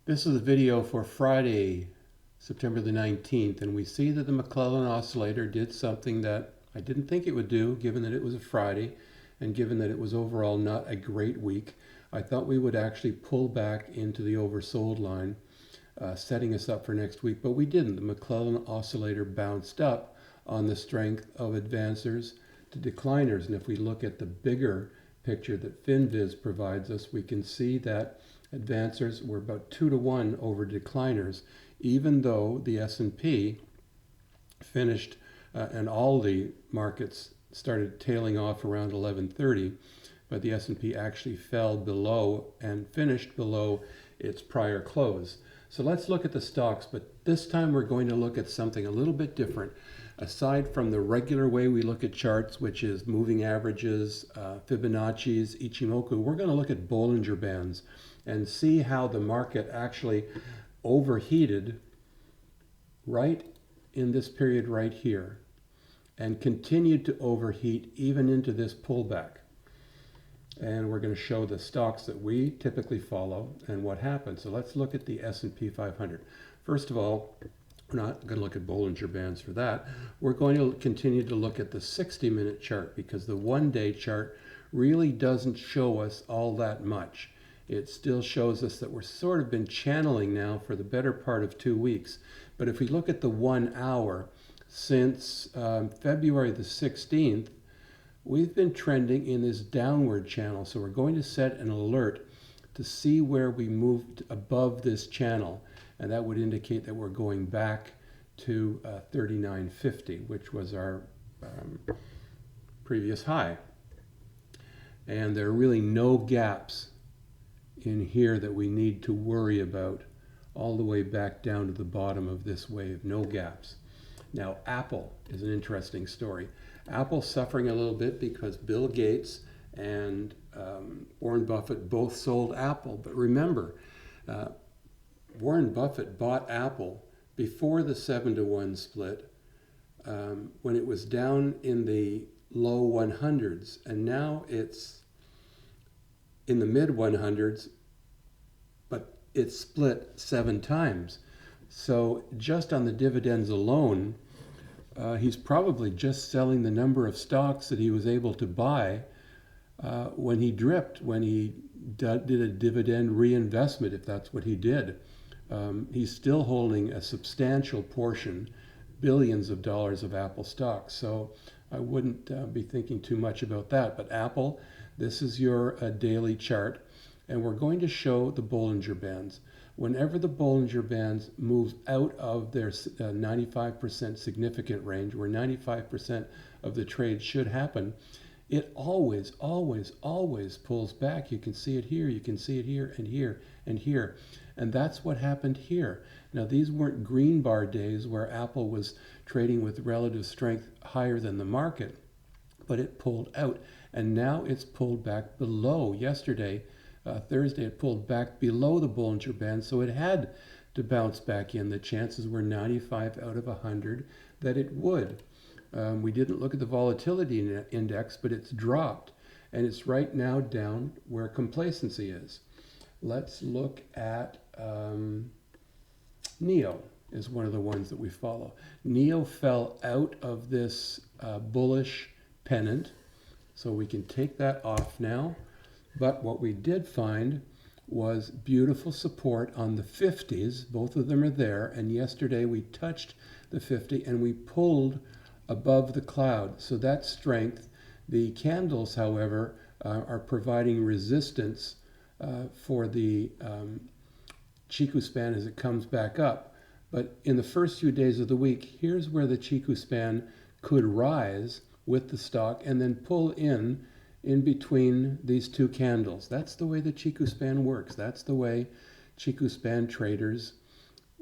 This is a video for Friday, September the 19th, and we see that the McClellan oscillator did something that I didn't think it would do, given that it was a Friday and given that it was overall not a great week. I thought we would actually pull back into the oversold line, setting us up for next week, but we didn't. The McClellan oscillator bounced up on the strength of advancers to decliners, and if we look at the bigger picture that FinViz provides us, we can see that advancers were about 2 to 1 over decliners, even though the S&P finished and all the markets started tailing off around 11:30, but the S&P actually fell below and finished below its prior close. So let's look at the stocks, but this time we're going to look at something a little bit different. Aside from the regular way we look at charts, which is moving averages, Fibonacci's, Ichimoku, we're going to look at Bollinger Bands and see how the market actually overheated right in this period right here and continued to overheat even into this pullback. And we're going to show the stocks that we typically follow and what happened. So let's look at the S&P 500. First of all, we're not going to look at Bollinger Bands for that. We're going to continue to look at the 60-minute chart because the one-day chart really doesn't show us all that much. It still shows us that we're sort of been channeling now for the better part of 2 weeks. But if we look at the 1 hour, since February the 16th, we've been trending in this downward channel. So we're going to set an alert to see where we moved above this channel. And that would indicate that we're going back to 39.50, which was our previous high. And there are really no gaps in here that we need to worry about all the way back down to the bottom of this wave. No gaps. Now, Apple is an interesting story. Apple's suffering a little bit because Bill Gates and Warren Buffett both sold Apple. But remember, Warren Buffett bought Apple before the 7-to-1 split when it was down in the low 100s, and now it's in the mid 100s, but it's split 7 times. So just on the dividends alone, he's probably just selling the number of stocks that he was able to buy when he dripped, when he did a dividend reinvestment, if that's what he did. He's still holding a substantial portion, billions of dollars of Apple stock. So I wouldn't be thinking too much about that. But Apple, this is your daily chart. And we're going to show the Bollinger Bands. Whenever the Bollinger Bands move out of their 95% significant range, where 95% of the trade should happen, it always, always, always pulls back. You can see it here, you can see it here, and here, and here. And that's what happened here. Now, these weren't green bar days where Apple was trading with relative strength higher than the market, but it pulled out. And now it's pulled back below. Yesterday, Thursday, it pulled back below the Bollinger Band, so it had to bounce back in. The chances were 95 out of 100 that it would. We didn't look at the volatility index, but it's dropped, and it's right now down where complacency is. Let's look at NEO is one of the ones that we follow. NEO fell out of this bullish pennant, so we can take that off now. But what we did find was beautiful support on the 50s. Both of them are there, and yesterday we touched the 50 and we pulled above the cloud. So that's strength. The candles, however, are providing resistance for the Chiku span as it comes back up. But in the first few days of the week, here's where the Chiku span could rise with the stock and then pull in between these two candles. That's the way the Chiku span works. That's the way Chiku span traders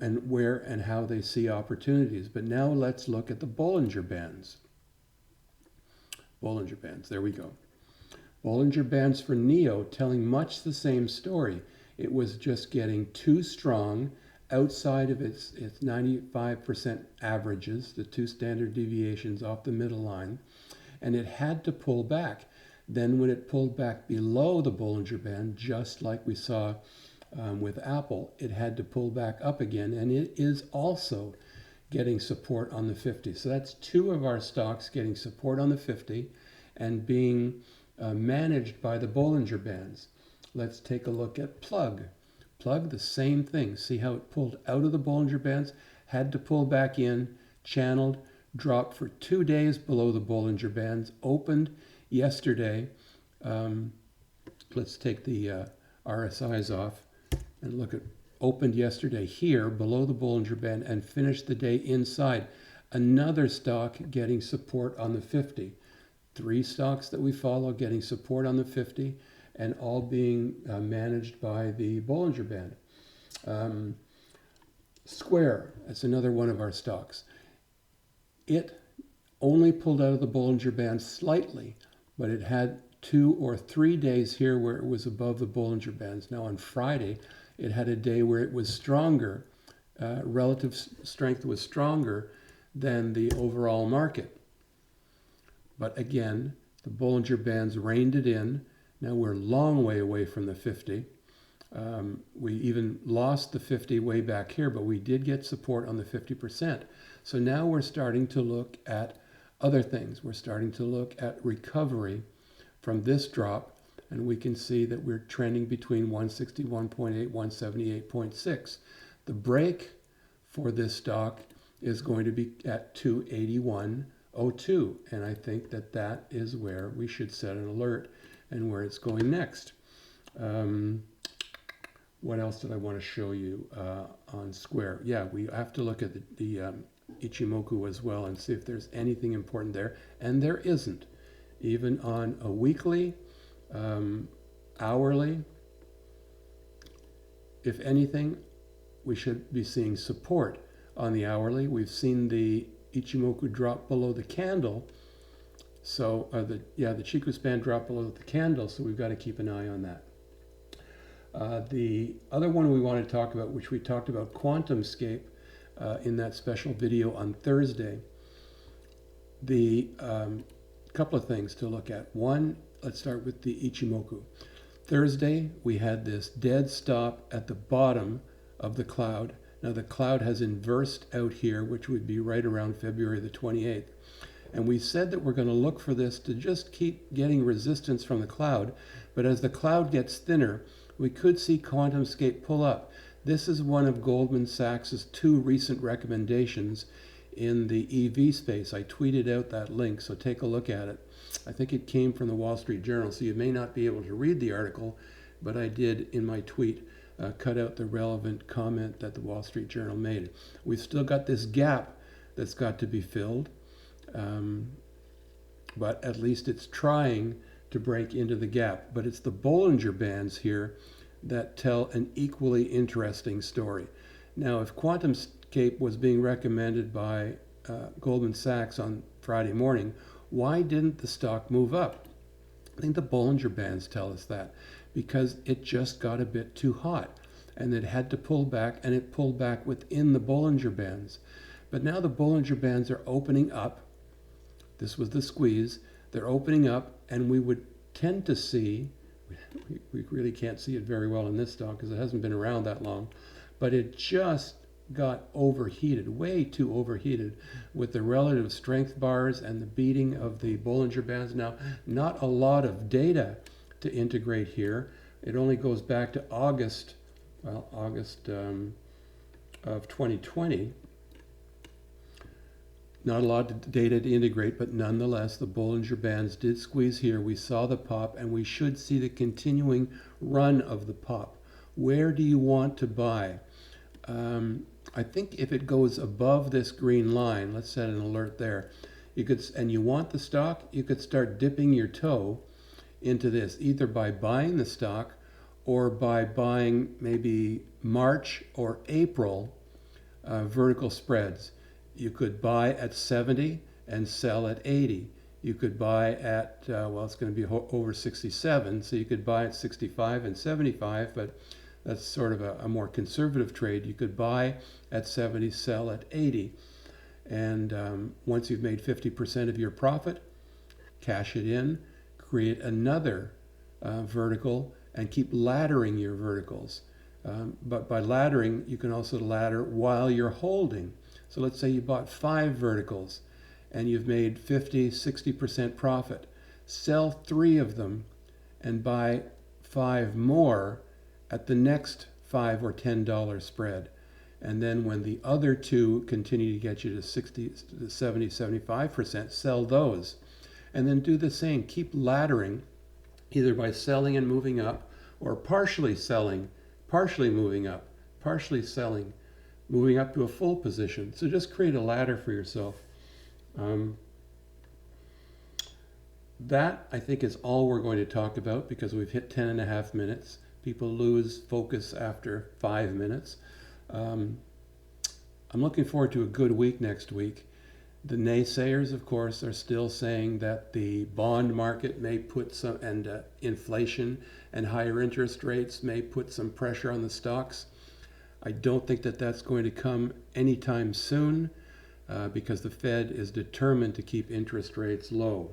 and where and how they see opportunities. But now let's look at the Bollinger Bands. Bollinger Bands, there we go. Bollinger Bands for NEO telling much the same story. It was just getting too strong outside of its 95% averages, the 2 standard deviations off the middle line, and it had to pull back. Then when it pulled back below the Bollinger Band, just like we saw with Apple, it had to pull back up again, and it is also getting support on the 50. So that's two of our stocks getting support on the 50 and being managed by the Bollinger Bands. Let's take a look at Plug. Plug, the same thing. See how it pulled out of the Bollinger Bands, had to pull back in, channeled, dropped for 2 days below the Bollinger Bands, opened yesterday. Let's take the RSIs off and look at opened yesterday here below the Bollinger Band and finished the day inside. Another stock getting support on the 50. 3 stocks that we follow getting support on the 50 and all being managed by the Bollinger Band. Square, that's another one of our stocks. It only pulled out of the Bollinger Band slightly, but it had 2 or 3 days here where it was above the Bollinger Bands. Now on Friday, it had a day where it was stronger, relative strength was stronger than the overall market. But again, the Bollinger Bands reined it in. Now we're a long way away from the 50. We even lost the 50 way back here, but we did get support on the 50%. So now we're starting to look at other things. We're starting to look at recovery from this drop, and we can see that we're trending between 161.8, 178.6. The break for this stock is going to be at 281.02, and I think that that is where we should set an alert and where it's going next. What else did I want to show you on Square? Yeah, we have to look at the Ichimoku as well and see if there's anything important there, and there isn't. Even on a weekly, hourly, if anything, we should be seeing support on the hourly. We've seen the Ichimoku drop below the candle, so the Chikou span drop below the candle, so we've got to keep an eye on that. The other one we want to talk about, which we talked about, QuantumScape, in that special video on Thursday. The couple of things to look at. One, let's start with the Ichimoku. Thursday, we had this dead stop at the bottom of the cloud. Now the cloud has inversed out here, which would be right around February the 28th. And we said that we're going to look for this to just keep getting resistance from the cloud. But as the cloud gets thinner, we could see QuantumScape pull up. This is one of Goldman Sachs's 2 recent recommendations in the EV space. I tweeted out that link, so take a look at it. I think it came from the Wall Street Journal, so you may not be able to read the article, but I did in my tweet cut out the relevant comment that the Wall Street Journal made. We've still got this gap that's got to be filled, but at least it's trying to break into the gap. But it's the Bollinger Bands here that tell an equally interesting story. Now, if QuantumScape was being recommended by Goldman Sachs on Friday morning, why didn't the stock move up? I think the Bollinger Bands tell us that, because it just got a bit too hot and it had to pull back, and it pulled back within the Bollinger Bands. But now the Bollinger Bands are opening up. This was the squeeze. They're opening up, and we would tend to see, we really can't see it very well in this stock because it hasn't been around that long, but it just got overheated, way too overheated, with the relative strength bars and the beating of the Bollinger Bands. Now, not a lot of data to integrate here. It only goes back to August of 2020. Not a lot of data to integrate, but nonetheless, the Bollinger Bands did squeeze here. We saw the pop, and we should see the continuing run of the pop. Where do you want to buy? I think if it goes above this green line, let's set an alert there, and you want the stock, you could start dipping your toe into this, either by buying the stock or by buying maybe March or April vertical spreads. You could buy at 70 and sell at 80. You could buy at, it's going to be over 67, so you could buy at 65 and 75, but that's sort of a more conservative trade. You could buy at 70, sell at 80. And once you've made 50% of your profit, cash it in, create another vertical, and keep laddering your verticals. But by laddering, you can also ladder while you're holding. So let's say you bought 5 verticals and you've made 50, 60% profit. Sell 3 of them and buy 5 more at the next $5 or $10 spread. And then when the other 2 continue to get you to 60, 70, 75%, sell those. And then do the same. Keep laddering, either by selling and moving up, or partially selling, partially moving up, partially selling, moving up to a full position. So just create a ladder for yourself. That, I think, is all we're going to talk about, because we've hit 10.5 minutes. People lose focus after 5 minutes. I'm looking forward to a good week next week. The naysayers, of course, are still saying that the bond market may put some, and inflation and higher interest rates may put some pressure on the stocks. I don't think that that's going to come anytime soon, because the Fed is determined to keep interest rates low.